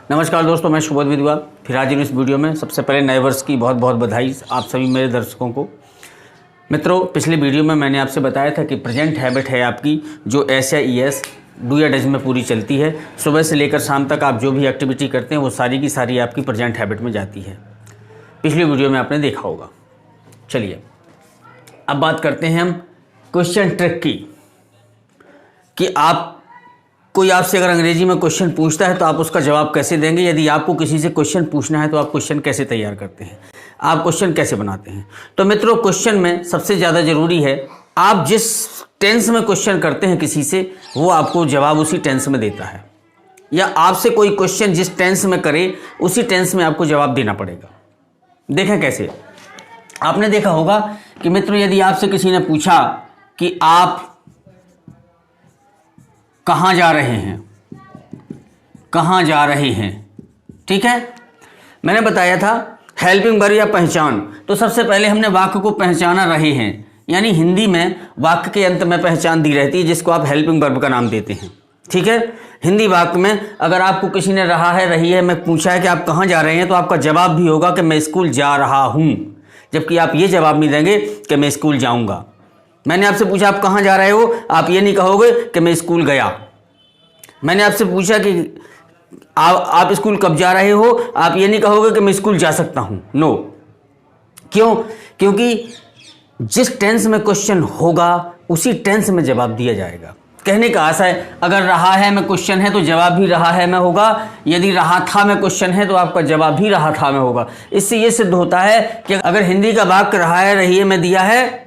नमस्कार दोस्तों, मैं सुबोध विद्वान फिर हाजिर इस वीडियो में। सबसे पहले नए वर्ष की बहुत बहुत बधाई आप सभी मेरे दर्शकों को। मित्रों, पिछले वीडियो में मैंने आपसे बताया था कि प्रेजेंट हैबिट है आपकी जो एस या ई एस डू या डज में पूरी चलती है। सुबह से लेकर शाम तक आप जो भी एक्टिविटी करते हैं वो सारी की सारी आपकी प्रेजेंट हैबिट में जाती है। पिछले वीडियो में आपने देखा होगा। चलिए अब बात करते हैं हम क्वेश्चन ट्रिक की कि आप कोई आपसे अगर अंग्रेजी में क्वेश्चन पूछता है तो आप उसका जवाब कैसे देंगे। यदि आपको किसी से क्वेश्चन पूछना है तो आप क्वेश्चन कैसे तैयार करते हैं, आप क्वेश्चन कैसे बनाते हैं। तो मित्रों, क्वेश्चन में सबसे ज़्यादा ज़रूरी है आप जिस टेंस में क्वेश्चन करते हैं किसी से, वो आपको जवाब उसी टेंस में देता है, या आपसे कोई क्वेश्चन जिस टेंस में करे उसी टेंस में आपको जवाब देना पड़ेगा। देखें कैसे। आपने देखा होगा कि मित्रों, यदि आपसे किसी ने पूछा कि आप कहाँ जा रहे हैं, कहाँ जा रहे हैं, ठीक है। मैंने बताया था हेल्पिंग वर्ब या पहचान। तो सबसे पहले हमने वाक्य को पहचाना रहे हैं, यानी हिंदी में वाक्य के अंत में पहचान दी रहती है जिसको आप हेल्पिंग वर्ब का नाम देते हैं, ठीक है। हिंदी वाक्य में अगर आपको किसी ने रहा है, रही है, मैं पूछा है कि आप कहाँ जा रहे हैं, तो आपका जवाब भी होगा कि मैं स्कूल जा रहा हूँ, जबकि आप ये जवाब नहीं देंगे कि मैं स्कूल जाऊँगा। मैंने आपसे पूछा आप कहाँ जा रहे हो, आप ये नहीं कहोगे कि मैं स्कूल गया। मैंने आपसे पूछा कि आप स्कूल कब जा रहे हो, आप ये नहीं कहोगे कि मैं स्कूल जा सकता हूँ। नो। क्यों? क्योंकि जिस टेंस में क्वेश्चन होगा उसी टेंस में जवाब दिया जाएगा। कहने का आशा है अगर रहा है में क्वेश्चन है तो जवाब भी रहा है में होगा, यदि रहा था में क्वेश्चन है तो आपका जवाब भी रहा था में होगा। इससे ये सिद्ध होता है कि अगर हिंदी का वाक्य रहा है रही है में दिया है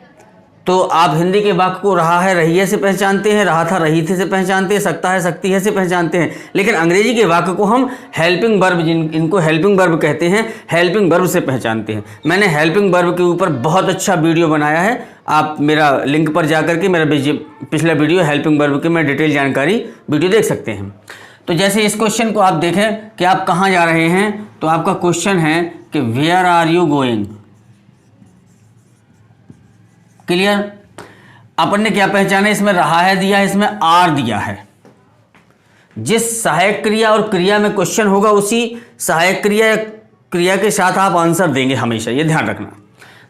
तो आप हिंदी के वाक्य को रहा है रही है से पहचानते हैं, रहा था रही थे से पहचानते हैं, सकता है सकती है से पहचानते हैं। लेकिन अंग्रेजी के वाक्य को हम हेल्पिंग वर्ब, इनको हेल्पिंग वर्ब कहते हैं, हेल्पिंग वर्ब से पहचानते हैं। मैंने हेल्पिंग वर्ब के ऊपर बहुत अच्छा वीडियो बनाया है, आप मेरा लिंक पर जाकर के मेरा पिछला वीडियो हेल्पिंग वर्ब की मैं डिटेल जानकारी वीडियो देख सकते हैं। तो जैसे इस क्वेश्चन को आप देखें कि आप कहाँ जा रहे हैं, तो आपका क्वेश्चन है कि where are you going. Clear. अपन ने क्या पहचाना, इसमें रहा है दिया है, इसमें आर दिया है। जिस सहायक क्रिया और क्रिया में क्वेश्चन होगा उसी सहायक क्रिया के साथ आप आंसर देंगे हमेशा, ये ध्यान रखना।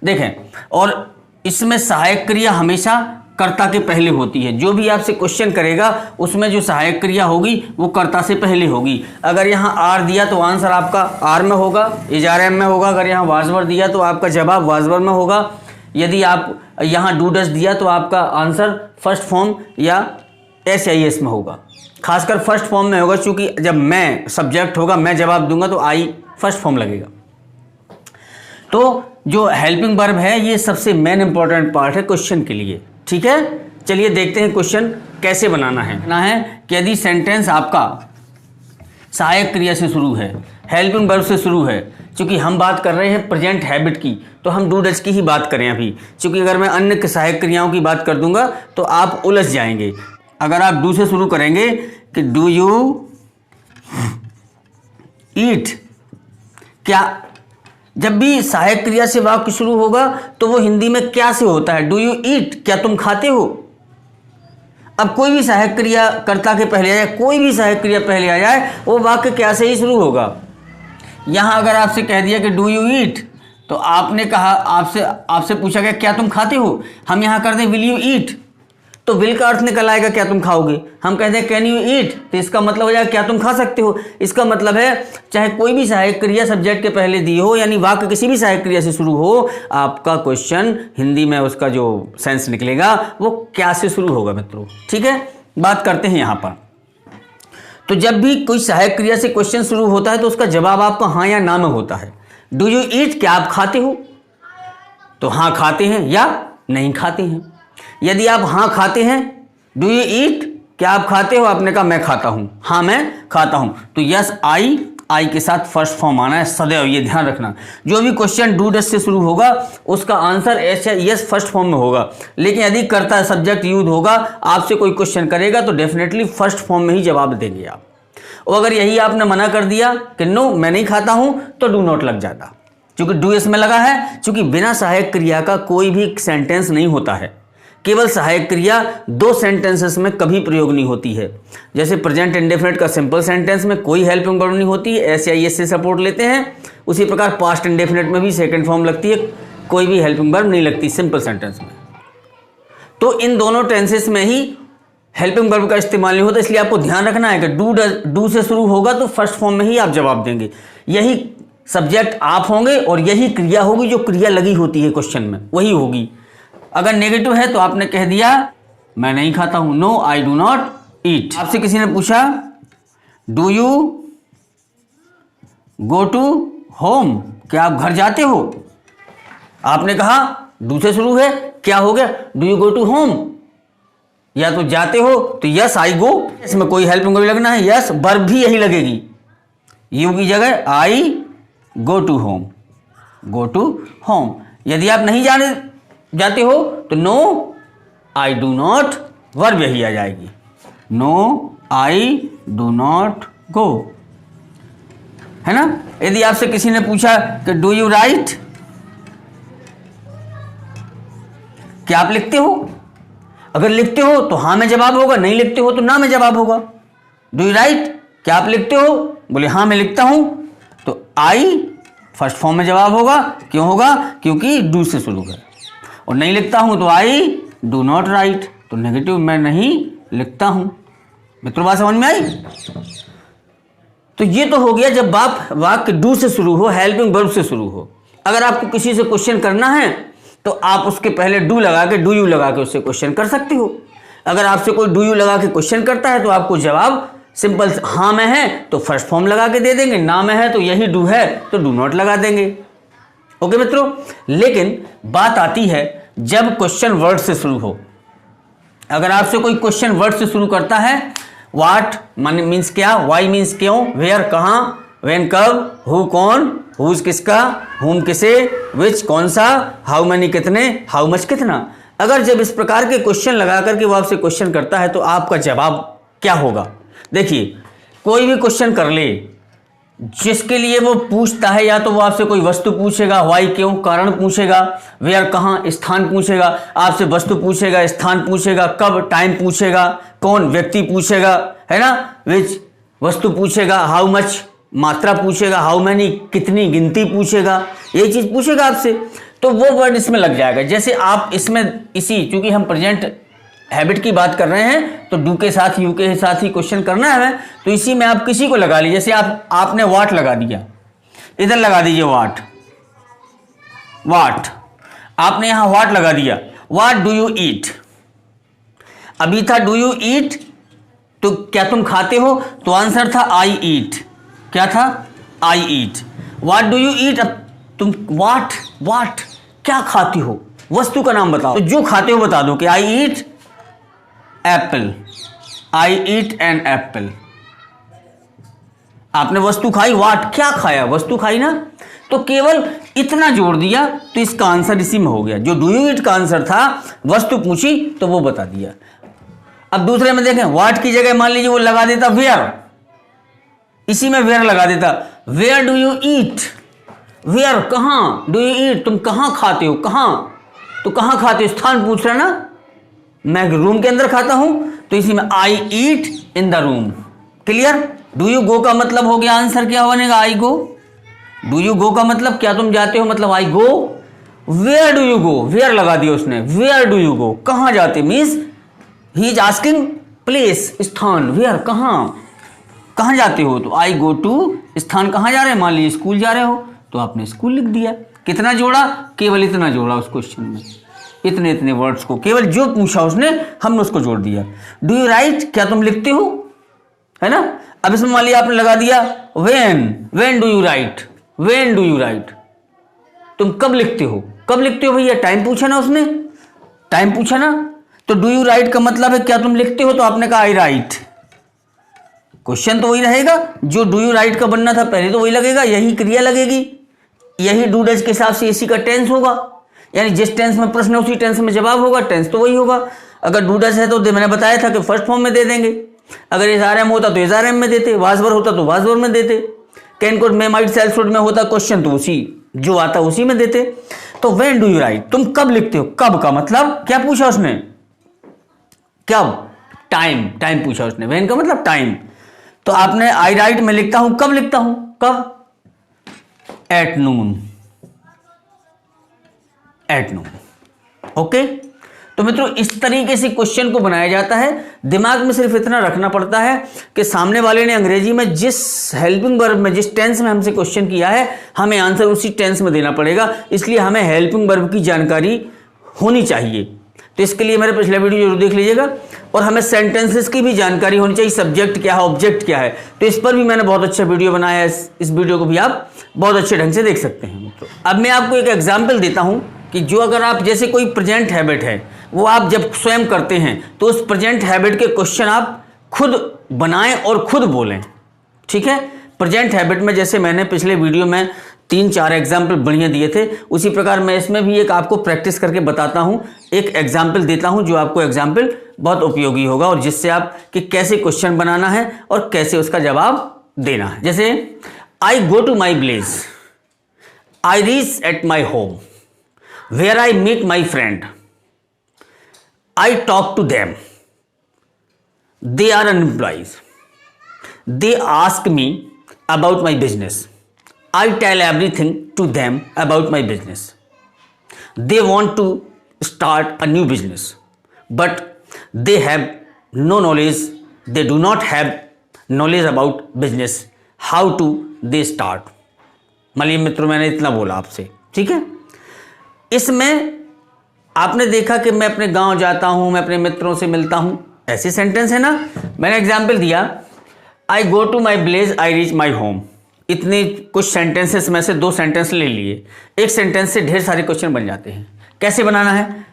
देखें, और इसमें सहायक क्रिया हमेशा कर्ता के पहले होती है। जो भी आपसे क्वेश्चन करेगा उसमें जो सहायक क्रिया होगी वो कर्ता से पहले होगी। अगर यहाँ आर दिया तो आंसर आपका आर में होगा, इजारे में होगा। अगर यहाँ वाजवर दिया तो आपका जवाब वाजवर में होगा। यदि आप यहाँ डू डज दिया तो आपका आंसर फर्स्ट फॉर्म या एस या एस में होगा। खासकर फर्स्ट फॉर्म में होगा, क्योंकि जब मैं सब्जेक्ट होगा, मैं जवाब दूंगा तो आई फर्स्ट फॉर्म लगेगा। तो जो हेल्पिंग वर्ब है ये सबसे मेन इंपॉर्टेंट पार्ट है क्वेश्चन के लिए, ठीक है। चलिए देखते हैं क्वेश्चन कैसे बनाना है। कि यदि सेंटेंस आपका सहायक क्रिया से शुरू है, हेल्पिंग वर्ब से शुरू है, क्योंकि हम बात कर रहे हैं प्रेजेंट हैबिट की, तो हम डू डज की ही बात करें अभी, क्योंकि अगर मैं अन्य सहायक क्रियाओं की बात कर दूंगा तो आप उलझ जाएंगे। अगर आप डू से शुरू करेंगे कि डू यू ईट, क्या जब भी सहायक क्रिया से वाक्य शुरू होगा तो वो हिंदी में क्या से होता है, डू यू ईट, क्या तुम खाते हो। अब कोई भी सहायक क्रिया कर्ता के पहले आ जाए, कोई भी सहायक क्रिया पहले आ जाए, वो वाक्य क्या से ही शुरू होगा। यहाँ अगर आपसे कह दिया कि डू यू ईट, तो आपने कहा, आपसे पूछा गया क्या तुम खाते हो, हम यहाँ कर दें विल यू ईट, तो विल का अर्थ निकल आएगा क्या तुम खाओगे। हम कहते हैं कैन यू ईट, तो इसका मतलब हो जाएगा क्या तुम खा सकते हो। इसका मतलब है चाहे कोई भी सहायक क्रिया सब्जेक्ट के पहले दी हो, यानी वाक्य किसी भी सहायक क्रिया से शुरू हो, आपका क्वेश्चन हिंदी में उसका जो सेंस निकलेगा वो क्या से शुरू होगा मित्रों, ठीक है। बात करते हैं यहाँ पर। तो जब भी कोई सहायक क्रिया से क्वेश्चन शुरू होता है तो उसका जवाब आपका हाँ या ना में होता है। डू यू ईट, क्या आप खाते हो, तो हाँ खाते हैं या नहीं खाते हैं। यदि आप हाँ खाते हैं, डू यू ईट, क्या आप खाते हो, आपने कहा मैं खाता हूं, हाँ मैं खाता हूं, तो यस आई के साथ फर्स्ट फॉर्म आना है सदैव, ये ध्यान रखना। जो भी क्वेश्चन डू डज से शुरू होगा उसका आंसर एस या यस फर्स्ट फॉर्म में होगा। लेकिन यदि कर्ता सब्जेक्ट यूज होगा, आपसे कोई क्वेश्चन करेगा तो डेफिनेटली फर्स्ट फॉर्म में ही जवाब देंगे आप। और अगर यही आपने मना कर दिया कि नो मैं नहीं खाता हूं, तो डू नॉट लग जाता, क्योंकि डू इसमें लगा है। क्योंकि बिना सहायक क्रिया का कोई भी सेंटेंस नहीं होता है। केवल सहायक क्रिया दो सेंटेंसेस में कभी प्रयोग नहीं होती है। जैसे प्रेजेंट इंडेफिनिट का सिंपल सेंटेंस में कोई हेल्पिंग वर्ब नहीं होती है, एस या एस से सपोर्ट लेते हैं। उसी प्रकार पास्ट इंडेफिनिट में भी सेकंड फॉर्म लगती है, कोई भी हेल्पिंग वर्ब नहीं लगती सिंपल सेंटेंस में। तो इन दोनों टेंसेस में ही हेल्पिंग वर्ब का इस्तेमाल नहीं होता, इसलिए आपको ध्यान रखना है कि डू से शुरू होगा तो फर्स्ट फॉर्म में ही आप जवाब देंगे। यही सब्जेक्ट आप होंगे और यही क्रिया होगी, जो क्रिया लगी होती है क्वेश्चन में वही होगी। अगर नेगेटिव है तो आपने कह दिया मैं नहीं खाता हूं, no I do not eat. आपसे किसी ने पूछा do you go to home, क्या आप घर जाते हो? आपने कहा डू से शुरू है, क्या हो गया? Do you go to home. या तो जाते हो तो यस आई गो, इसमें कोई हेल्पिंग वर्ब लगना है, यस वर्ब भी यही लगेगी, यू की जगह I go to home, go to home. यदि आप नहीं जाते हो तो no I do not, verb यही आ जाएगी, no I do not go, है ना। यदि आपसे किसी ने पूछा कि डू यू राइट, क्या आप लिखते हो? अगर लिखते हो तो हाँ में जवाब होगा, नहीं लिखते हो तो ना में जवाब होगा। डू यू राइट, क्या आप लिखते हो? बोले हाँ मैं लिखता हूं, तो आई फर्स्ट फॉर्म में जवाब होगा। क्यों होगा? क्योंकि डू से शुरू है। और नहीं लिखता हूं तो आई डू नॉट राइट, तो नेगेटिव मैं नहीं लिखता हूं। मित्रों बात समझ में आई? तो ये तो हो गया जब वाक्य डू से शुरू हो, हेल्पिंग वर्ब से शुरू हो। अगर आपको किसी से क्वेश्चन करना है तो आप उसके पहले डू लगा के, डू यू लगा के उससे क्वेश्चन कर सकते हो। अगर आपसे कोई डू यू लगा के क्वेश्चन करता है तो आपको जवाब सिंपल हाँ में है तो फर्स्ट फॉर्म लगा के दे देंगे, ना में है तो यही डू है तो डू नॉट लगा देंगे। ओके मित्रों, लेकिन बात आती है जब क्वेश्चन वर्ड से शुरू हो। अगर आपसे कोई क्वेश्चन वर्ड से शुरू करता है, व्हाट मीन्स क्या, वाई मीन्स क्यों, वेयर कहाँ, व्हेन कब, हु कौन, हुज किसका, हुम किसे, विच कौन सा, हाउ मैनी कितने, हाउ मच कितना। अगर जब इस प्रकार के क्वेश्चन लगा करके वो आपसे क्वेश्चन करता है तो आपका जवाब क्या होगा? देखिए, कोई भी क्वेश्चन कर ले जिसके लिए वो पूछता है, या तो वो आपसे कोई वस्तु पूछेगा, वाई क्यों, कारण पूछेगा, वेयर कहाँ, स्थान पूछेगा, आपसे वस्तु पूछेगा, स्थान पूछेगा, कब टाइम पूछेगा, कौन व्यक्ति पूछेगा, है ना, विच वस्तु पूछेगा, हाउ मच मात्रा पूछेगा, हाउ मैनी कितनी गिनती पूछेगा, ये चीज पूछेगा आपसे, तो वो वर्ड इसमें लग जाएगा। जैसे आप इसमें चूंकि हम प्रेजेंट हैबिट की बात कर रहे हैं तो डू के साथ यू के साथ ही क्वेश्चन करना है, तो इसी में आप किसी को लगा लीजिए। जैसे आपने वाट लगा दिया, इधर लगा दीजिए वाट, आपने यहां वाट लगा दिया, वाट डू यू ईट। अभी था डू यू ईट, तो क्या तुम खाते हो, तो आंसर था आई ईट। क्या था? आई ईट। वाट डू यू ईट, अब तुम वाट क्या खाती हो, वस्तु का नाम बताओ, तो जो खाते हो बता दो कि I eat apple, I eat an apple. आपने वस्तु खाई, वाट क्या खाया, वस्तु खाई ना, तो केवल इतना जोड़ दिया तो इसका आंसर इसी में हो गया। जो डू यू ईट का आंसर था, वस्तु पूछी तो वो बता दिया। अब दूसरे में देखें, वाट की जगह मान लीजिए वो लगा देता वेयर, इसी में वेयर लगा देता, where do you eat, where कहाँ, डू यू ईट तुम कहाँ खाते हो, कहाँ, तो कहाँ खाते हो, स्थान पूछ रहा ना, मैं रूम के अंदर खाता हूं, तो इसी में I eat in the room. Clear? Do you go का मतलब हो गया, आंसर क्या बनेगा, आई गो। डू यू गो का मतलब क्या तुम जाते हो, मतलब I go. Where do you go, where लगा दिया उसने, वेयर डू यू गो कहाँ जाते, means he is asking place, स्थान, वेयर कहाँ जाते हो, तो आई गो टू, स्थान कहाँ जा रहे हैं, मान लीजिए स्कूल जा रहे हो तो आपने स्कूल लिख दिया। कितना जोड़ा, केवल इतना जोड़ा उस क्वेश्चन में, इतने वर्ड्स को, केवल जो पूछा उसने हमने उसको जोड़ दिया। डू यू राइट, क्या तुम लिखते हो, है ना। अब इसमें मान लिया आपने लगा दिया when do you right, when do you right तुम कब लिखते हो, कब लिखते हो भैया, टाइम पूछा ना उसने, टाइम पूछा ना, तो डू यू राइट का मतलब है क्या तुम लिखते हो, तो आपने कहा आई राइट। क्वेश्चन तो वही रहेगा, जो डू यू राइट का बनना था पहले तो वही लगेगा, यही क्रिया लगेगी, यही डू डज के हिसाब से इसी का टेंस होगा, यानी जिस टेंस में प्रश्न है उसी टेंस में जवाब होगा, टेंस तो वही होगा। अगर डू डज है तो मैंने बताया था कि फर्स्ट फॉर्म में दे देंगे, अगर एसआरएम होता तो एसआरएम में देते, वाजवर होता तो वाजवर में देते, can could may might shall should में होता क्वेश्चन तो उसी जो आता उसी में देते। तो व्हेन डू यू राइट, तुम कब लिखते हो, कब का मतलब क्या पूछा उसने, कब? टाइम, टाइम पूछा उसने, व्हेन का मतलब टाइम। तो आपने आई राइट में लिखता हूं, कब लिखता हूं? कब? At noon, at noon. Okay, तो मित्रों इस तरीके से क्वेश्चन को बनाया जाता है। दिमाग में सिर्फ इतना रखना पड़ता है कि सामने वाले ने अंग्रेजी में जिस हेल्पिंग वर्ब में, जिस टेंस में हमसे क्वेश्चन किया है, हमें आंसर उसी टेंस में देना पड़ेगा। इसलिए हमें हेल्पिंग वर्ब की जानकारी होनी चाहिए। तो इसके लिए मेरे पिछले वीडियो जरूर देख लीजिएगा। और हमें सेंटेंसेस की भी जानकारी होनी चाहिए, सब्जेक्ट क्या है, ऑब्जेक्ट क्या है। तो इस पर भी मैंने बहुत अच्छा वीडियो बनाया है, इस वीडियो को भी आप बहुत अच्छे ढंग से देख सकते हैं मित्रों। अब मैं आपको एक एग्जाम्पल देता हूं कि जो अगर आप जैसे कोई प्रेजेंट हैबिट है, वो आप जब स्वयं करते हैं तो उस प्रेजेंट हैबिट के क्वेश्चन आप खुद बनाएं और खुद बोलें। ठीक है, प्रेजेंट हैबिट में जैसे मैंने पिछले वीडियो में 3-4 एग्जाम्पल बढ़िया दिए थे, उसी प्रकार मैं इसमें भी एक आपको प्रैक्टिस करके बताता हूं, एक एग्जाम्पल देता हूं जो आपको एग्जाम्पल बहुत उपयोगी होगा और जिससे आप कि कैसे क्वेश्चन बनाना है और कैसे उसका जवाब देना है। जैसे I go to my village, I reach at my home, where I meet my friend, I talk to them. They are unemployed. They ask me about my business. I tell everything to them about my business. They want to start a new business, but they have no knowledge. They do not have knowledge about business. How to they start? मतलब मित्रों मैंने इतना बोला आपसे, ठीक है। इसमें आपने देखा कि मैं अपने गांव जाता हूं, मैं अपने मित्रों से मिलता हूं, ऐसे सेंटेंस है ना। मैंने एग्जाम्पल दिया, I go to my village, I reach my home. इतने कुछ सेंटेंसेस में से 2 सेंटेंस ले लिए, एक सेंटेंस से ढेर सारे क्वेश्चन बन जाते हैं। कैसे बनाना है?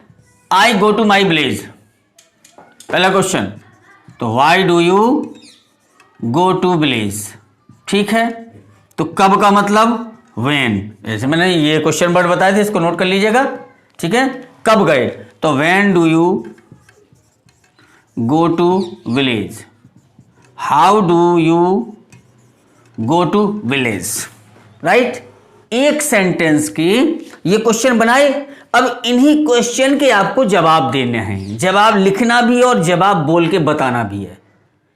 I go to my village, पहला क्वेश्चन, तो why do you go to village, ठीक है। तो कब का मतलब व्हेन, जैसे मैंने ये क्वेश्चन वर्ड बताए थे, इसको नोट कर लीजिएगा, ठीक है। कब गए? तो when do you go to village, how do you go to village, right. एक सेंटेंस की ये क्वेश्चन बनाए। अब इन्हीं क्वेश्चन के आपको जवाब देने हैं, जवाब लिखना भी और जवाब बोल के बताना भी है,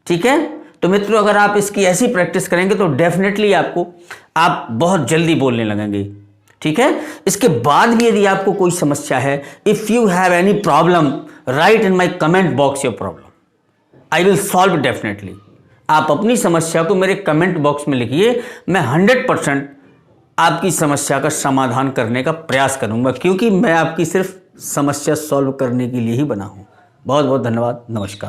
ठीक है। तो मित्रों अगर आप इसकी ऐसी प्रैक्टिस करेंगे तो डेफिनेटली आप बहुत जल्दी बोलने लगेंगे, ठीक है। इसके बाद भी यदि आपको कोई समस्या है, if you have any problem, right in my comment box your problem, I will solve definitely. आप अपनी समस्या को मेरे कमेंट बॉक्स में लिखिए, मैं 100% आपकी समस्या का समाधान करने का प्रयास करूंगा, क्योंकि मैं आपकी सिर्फ समस्या सॉल्व करने के लिए ही बना हूं। बहुत बहुत धन्यवाद, नमस्कार।